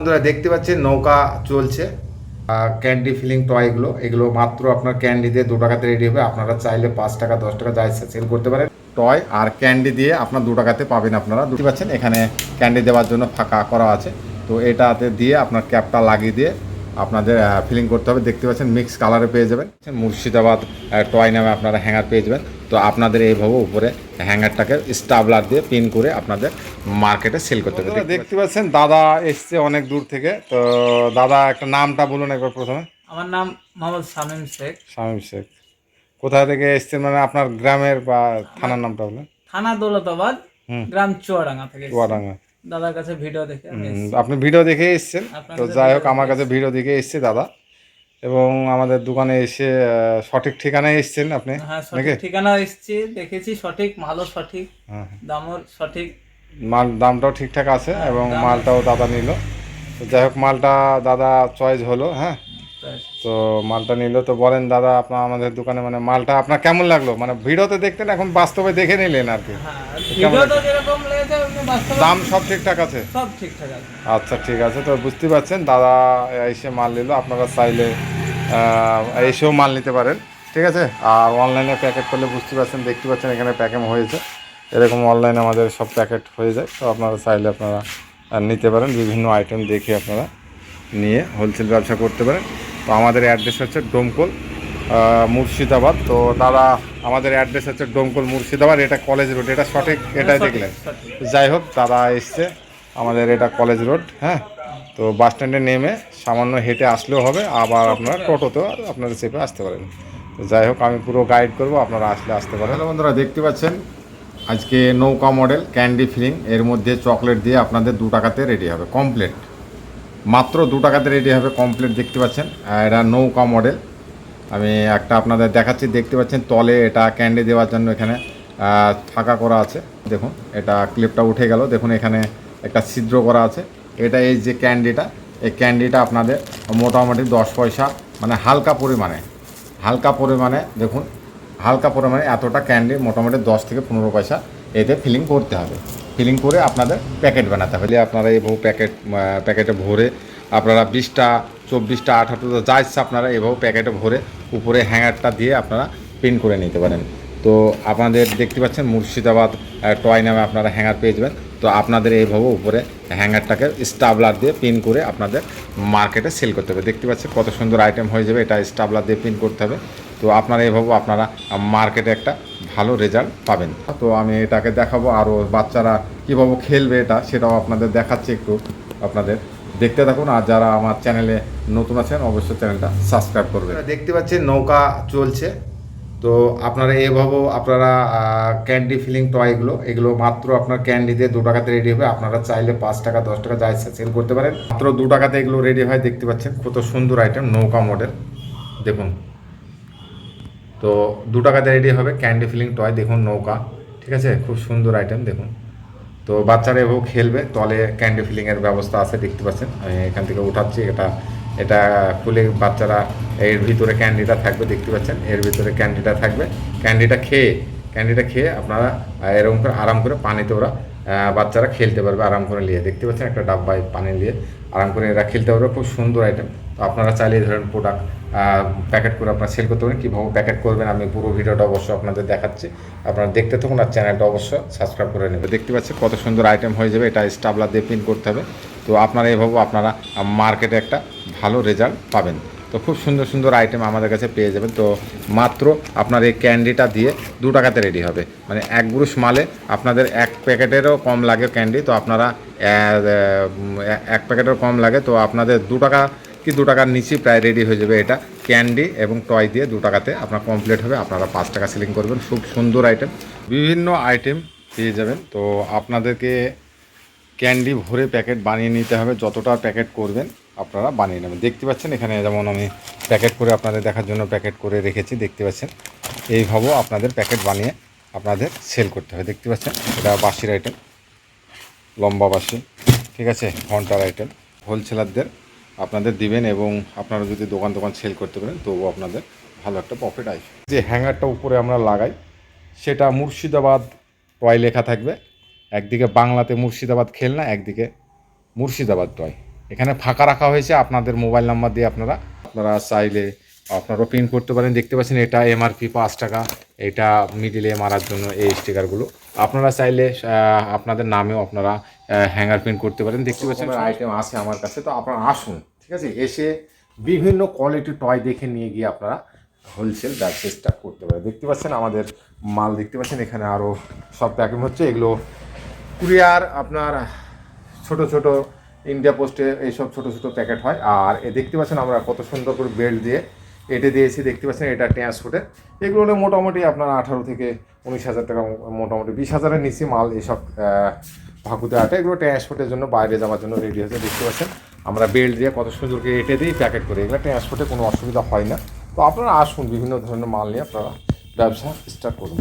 বন্ধুরা দেখতে পাচ্ছেন নৌকা চলছে। ক্যান্ডি ফিলিং টয়গুলো এগুলো মাত্র আপনার ক্যান্ডি দিয়ে 2 টাকাতে রেডি হবে। আপনারা চাইলে 5 টাকা 10 টাকা যা ইচ্ছা সেল করতে পারেন। টয় আর ক্যান্ডি দিয়ে আপনার 2 টাকাতে পাবেন। আপনারা দেখতে পাচ্ছেন এখানে ক্যান্ডি দেওয়ার জন্য ফাঁকা করা আছে। তো এটাতে দিয়ে আপনার ক্যাপটা লাগিয়ে দিয়ে আপনাদের ফিলিং করতে হবে। দেখতে পাচ্ছেন মিক্স কালারে পেয়ে যাবেন। মুর্শিদাবাদ টয় নামে আপনারা হ্যাঙ্গার পেয়ে যাবেন। তো আপনাদের এইভাবে উপরে হ্যাঙ্গারটাকে স্টাবলার দিয়ে পিন করে আপনাদের মার্কেটে সেল করতে হবে। দেখতে পাচ্ছেন দাদা এসছে অনেক দূর থেকে। তো দাদা একটা নামটা বলুন একবার প্রথমে। আমার নাম মোহাম্মদ শামীম শেখ। শামীম শেখ। কোথা থেকে এসছেন, মানে আপনার গ্রামের বা আমার থানার নামটা বলেন। থানা দৌলতাবাদ, হুম। গ্রাম চুয়াডাঙ্গা থেকে এসেছি। চুয়াডাঙ্গা। দাদার কাছে ভিডিও দেখে আমি এসেছি। আপনি ভিডিও দেখে এসছেন। আপনার তো কাছে যাই হোক ভিডিও আমার দেখে কাছে এসেছি। ভিডিও দেখে এসছে দাদা, এবং আমাদের দোকানে এসে সঠিক ঠিকানায় এসছেন আপনি হ্যাঁ, নাকি? সঠিক ঠিকানা এসেছি, দেখেছি সঠিক, মালও সঠিক, হ্যাঁ, দামও সঠিক। মাল দামটাও ঠিকঠাক আছে হ্যাঁ, এবং দাম মালটাও দাদা নিল। তো যাই হোক মালটা দাদা চয়েস হলো। হ্যাঁ, তাই। তো মালটা নিল। তো বলেন দাদা আপনার আমাদের দোকানে মানে মালটা আপনার কেমন লাগলো? মানে ভিডিওতে দেখতেন, এখন বাস্তবে দেখে নিলেন আর কি। হ্যাঁ, তো কেমন ভিডিও তো লাগছে? যেরকম লেগেছে ওরকম বাস্তবে দাম সব ঠিকঠাক আছে? সব ঠিকঠাক আছে। আচ্ছা ঠিক আছে। তো বুঝতে পারছেন দাদা এসে মাল নিল। আপনারা চাইলে এসেও মাল নিতে পারেন, ঠিক আছে। আর অনলাইনে প্যাকেট করলে বুঝতে পারছেন, দেখতে পাচ্ছেন এখানে প্যাকেট হয়েছে। এরকম অনলাইনে আমাদের সব প্যাকেট হয়ে যায়। তো আপনারা চাইলে আপনারা নিতে পারেন, বিভিন্ন আইটেম দেখে আপনারা নিয়ে হোলসেল ব্যবসা করতে পারেন। তো আমাদের অ্যাড্রেস হচ্ছে ডোমকল, মুর্শিদাবাদ। তো দাদা আমাদের অ্যাড্রেস হচ্ছে ডোমকল মুর্শিদাবাদ, এটা কলেজ রোড, এটা সঠিক, এটাই সঠিক দেখলেন। সঠিক। যাই হোক দাদা এসছে আমাদের, এটা কলেজ রোড। হ্যাঁ, তো বাস স্ট্যান্ডে নেমে সামান্য হেঁটে আসলেও হবে, আবার আপনারা টোটোতেও আপনারা চেপে আসতে পারেন। তো যাই হোক আমি পুরো গাইড করব, আপনারা আসতে পারেন। হ্যালো বন্ধুরা দেখতে পাচ্ছেন আজকে নৌকা মডেল ক্যান্ডি ফিলিং, এর মধ্যে চকলেট দিয়ে আপনাদের 2 টাকাতে রেডি হবে কমপ্লিট। মাত্র 2 টাকাতে রেডি হবে কমপ্লিট। দেখতে পাচ্ছেন এটা নৌকা মডেল। আমি একটা আপনাদের দেখাচ্ছি। দেখতে পাচ্ছেন তলে এটা ক্যান্ডি দেওয়ার জন্য এখানে ফাঁকা করা আছে। দেখুন এটা ক্লিপটা উঠে গেল। দেখুন এখানে একটা ছিদ্র করা আছে। এটা এই যে ক্যান্ডিটা, এই ক্যান্ডিটা আপনাদের মোটামুটি 10 পয়সা, মানে হালকা পরিমাণে দেখুন, হালকা পরিমাণে এতটা ক্যান্ডি মোটামুটি 10 থেকে 15 পয়সা এতে ফিলিং করতে হবে। ফিলিং করে আপনাদের প্যাকেট বানাতে হবে। আপনারা এইভাবে প্যাকেটে ভরে আপনারা 20টা 24টা 18টা যা ইচ্ছা আপনারা এইভাবে প্যাকেটে ভরে উপরে হ্যাঙ্গারটা দিয়ে আপনারা প্রিন্ট করে নিতে পারেন। তো আপনাদের দেখতে পাচ্ছেন মুর্শিদাবাদ টয় নামে আপনারা হ্যাঙ্গার পেয়ে যাবেন। তো আপনাদের এইভাবে উপরে হ্যাঙ্গারটাকে স্টাবলার দিয়ে পিন করে আপনাদের মার্কেটে সেল করতে হবে। দেখতে পাচ্ছেন কত সুন্দর আইটেম হয়ে যাবে। এটা স্টাবলার দিয়ে পিন করতে হবে। তো আপনারা এইভাবে আপনারা মার্কেটে একটা ভালো রেজাল্ট পাবেন। তো আমি এটাকে দেখাবো, আরও বাচ্চারা কীভাবে খেলবে এটা সেটাও আপনাদের দেখাচ্ছি। একটু আপনাদের দেখতে থাকুন। আর যারা আমার চ্যানেলে নতুন আছেন অবশ্যই চ্যানেলটা সাবস্ক্রাইব করবেন। দেখতে পাচ্ছেন নৌকা চলছে। তো আপনারা এভাবেও আপনারা ক্যান্ডি ফিলিং টয়গুলো এগুলো মাত্র আপনার ক্যান্ডি দিয়ে 2 টাকাতে রেডি হবে। আপনারা চাইলে 5 টাকা 10 টাকা যা ইচ্ছা সেল করতে পারেন। মাত্র 2 টাকাতে এগুলো রেডি হয়। দেখতে পাচ্ছেন কত সুন্দর আইটেম নৌকা মডেল দেখুন। তো 2 টাকাতে রেডি হবে ক্যান্ডি ফিলিং টয়। দেখুন নৌকা, ঠিক আছে, খুব সুন্দর আইটেম দেখুন। তো বাচ্চারা এভাবে খেলবে। তলে ক্যান্ডি ফিলিংয়ের ব্যবস্থা আছে, দেখতে পাচ্ছেন। আমি এখান থেকে উঠাচ্ছি। এটা এটা খুলে বাচ্চারা এর ভিতরে ক্যান্ডিটা থাকবে। দেখতে পাচ্ছেন এর ভিতরে ক্যান্ডিটা থাকবে। ক্যান্ডিটা খেয়ে আপনারা এরকম করে আরাম করে পানিতে ওরা বাচ্চারা খেলতে পারবে আরাম করে নিয়ে। দেখতে পাচ্ছেন একটা ডাব্বায় পানি নিয়ে আরাম করে এরা খেলতে পারবে। খুব সুন্দর আইটেম। তো আপনারা চাইলে এই ধরনের প্রোডাক্ট প্যাকেট করে আপনারা সেল করতে পারেন। কীভাবে প্যাকেট করবেন আমি পুরো ভিডিওটা অবশ্যই আপনাদের দেখাচ্ছি। আপনারা দেখতে থাকুন আর চ্যানেলটা অবশ্যই সাবস্ক্রাইব করে নেবেন। দেখতে পাচ্ছেন কত সুন্দর আইটেম হয়ে যাবে। এটা স্টাবলার দিয়ে প্রিন্ট করতে হবে। তো আপনারা এভাবে আপনারা মার্কেটে একটা ভালো রেজাল্ট পাবেন। তো খুব সুন্দর সুন্দর আইটেম আমাদের কাছে পেয়ে যাবেন। তো মাত্র আপনার এই ক্যান্ডিটা দিয়ে 2 টাকাতে রেডি হবে। মানে এক ব্রুশ মালে আপনাদের 1 প্যাকেটেরও কম লাগে ক্যান্ডি। তো আপনারা 1 প্যাকেটেরও কম লাগে। তো আপনাদের 2 টাকা কি 2 টাকার নিচেই প্রায় রেডি হয়ে যাবে। এটা ক্যান্ডি এবং টয় দিয়ে 2 টাকাতে আপনার কমপ্লিট হবে। আপনারা 5 টাকা সেলিং করবেন। খুব সুন্দর আইটেম, বিভিন্ন আইটেম পেয়ে যাবেন। তো আপনাদেরকে ক্যান্ডি ভরে প্যাকেট বানিয়ে নিতে হবে। যতটা প্যাকেট করবেন আপনারা বানিয়ে নেবেন। দেখতে পাচ্ছেন এখানে যেমন আমি প্যাকেট করে আপনাদের দেখার জন্য প্যাকেট করে রেখেছি। দেখতে পাচ্ছেন এইভাবেও আপনাদের প্যাকেট বানিয়ে আপনাদের সেল করতে হবে। দেখতে পাচ্ছেন এটা বাঁশির আইটেম, লম্বা বাঁশি, ঠিক আছে, ঘন্টার আইটেম। হোলসেলারদের আপনাদের দিবেন এবং আপনারা যদি দোকান সেল করতে পারেন তবুও আপনাদের ভালো একটা প্রফিট আসবে। যে হ্যাঙ্গারটা উপরে আমরা লাগাই সেটা মুর্শিদাবাদ টয় লেখা থাকবে। একদিকে বাংলাতে মুর্শিদাবাদ খেলনা, একদিকে মুর্শিদাবাদ টয়। এখানে ফাঁকা রাখা হয়েছে আপনাদের মোবাইল নাম্বার দিয়ে আপনারা চাইলে আপনারাও প্রিন্ট করতে পারেন। দেখতে পাচ্ছেন এটা এমআরপি 5 টাকা, এটা মিডিলে মারার জন্য এই স্টিকারগুলো। আপনারা চাইলে আপনাদের নামেও আপনারা হ্যাঙ্গার প্রিন্ট করতে পারেন। দেখতে পাচ্ছেন আইটেম আছে আমার কাছে, তো আপনারা আসুন, ঠিক আছে, এসে বিভিন্ন কোয়ালিটি টয় দেখে নিয়ে গিয়ে আপনারা হোলসেল ব্যবসা স্টার্ট করতে পারেন। দেখতে পাচ্ছেন আমাদের মাল, দেখতে পাচ্ছেন এখানে আরও সব প্যাকিং হচ্ছে। এগুলো কুরিয়ার আপনার ছোট ছোট ইন্ডিয়া পোস্টে এইসব ছোট ছোট প্যাকেট হয়। আর দেখতে পাচ্ছেন আমরা কত সুন্দর করে বেল্ট দিয়ে এটে দিয়েছি। দেখতে পাচ্ছেন এটা ট্রান্সপোর্টে, এগুলো হলে মোটামুটি আপনার 18 থেকে 19,000 টাকা, মোটামুটি 20,000-এর নিচে মাল এইসব ভাকুতে আটে। এগুলো ট্রান্সপোর্টের জন্য বাইরে যাওয়ার জন্য রেডি হয়েছে। দেখতে পাচ্ছেন আমরা বেল্ট দিয়ে কত সুন্দর করে এটে দিই, প্যাকেট করে। এগুলো ট্রান্সপোর্টে কোনো অসুবিধা হয় না। তো আপনারা আসুন, বিভিন্ন ধরনের মাল নিয়ে আপনারা ব্যবসা স্টার্ট করুন।